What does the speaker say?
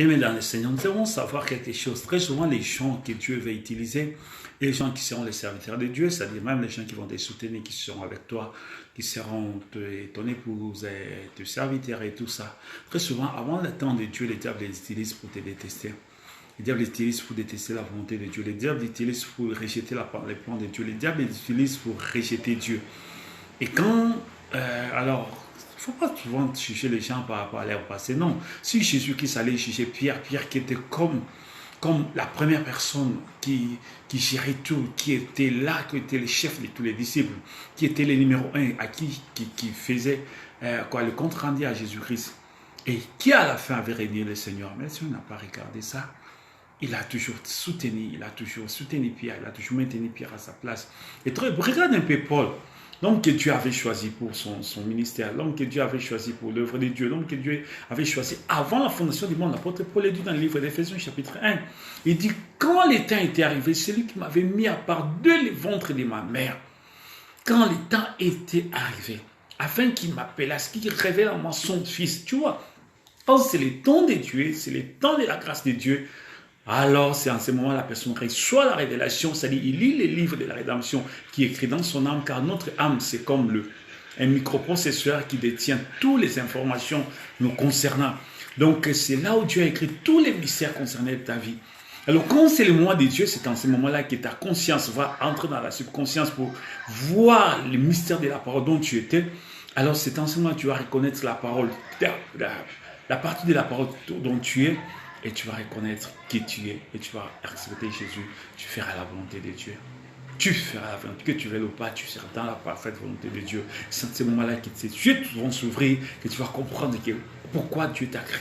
Bien, dans le Seigneur, nous devons savoir quelque chose. Très souvent, les gens que Dieu va utiliser, les gens qui seront les serviteurs de Dieu, c'est-à-dire même les gens qui vont te soutenir, qui seront avec toi, qui seront ton épouse, tes serviteurs et tout ça. Très souvent, avant le temps de Dieu, le diable les utilise pour te détester. Le diable les utilise pour détester la volonté de Dieu. Le diable les utilise pour rejeter les plans de Dieu. Le diable les utilise pour rejeter Dieu. Et quand, alors, il ne faut pas souvent juger les gens par rapport à leur passé. Non, si Jésus-Christ allait juger Pierre, Pierre qui était comme la première personne qui gérait tout, qui était là, qui était le chef de tous les disciples, qui était le numéro un, à qui faisait le compte rendu à Jésus-Christ. Et qui à la fin avait régné le Seigneur. Mais le Seigneur n'a pas regardé ça. Il a toujours soutenu Pierre, il a toujours maintenu Pierre à sa place. Et regarde un peu Paul, l'homme que Dieu avait choisi pour son ministère, l'homme que Dieu avait choisi pour l'œuvre de Dieu, l'homme que Dieu avait choisi avant la fondation du monde. L'apôtre Paul est dit dans le livre d'Éphésiens chapitre 1, il dit, quand le temps était arrivé, celui qui m'avait mis à part de le ventre de ma mère, quand le temps était arrivé, afin qu'il m'appelasse, qu'il révèle en moi son fils, tu vois, quand c'est le temps de Dieu, c'est le temps de la grâce de Dieu, alors c'est en ce moment la personne reçoit la révélation, c'est-à-dire il lit les livres de la rédemption qui est écrit dans son âme, car notre âme c'est comme un microprocesseur qui détient toutes les informations nous concernant. Donc c'est là où Dieu a écrit tous les mystères concernant ta vie. Alors quand c'est le moment de Dieu, c'est en ce moment-là que ta conscience va entrer dans la subconscience pour voir le mystère de la parole dont tu étais. Alors c'est en ce moment que tu vas reconnaître la parole, la partie de la parole dont tu es. Et tu vas reconnaître qui tu es. Et tu vas accepter Jésus. Tu feras la volonté de Dieu. Tu feras la volonté. Que tu veuilles ou pas, tu seras dans la parfaite volonté de Dieu. C'est à ce moment-là que tes yeux vont s'ouvrir. Que tu vas comprendre pourquoi Dieu t'a créé.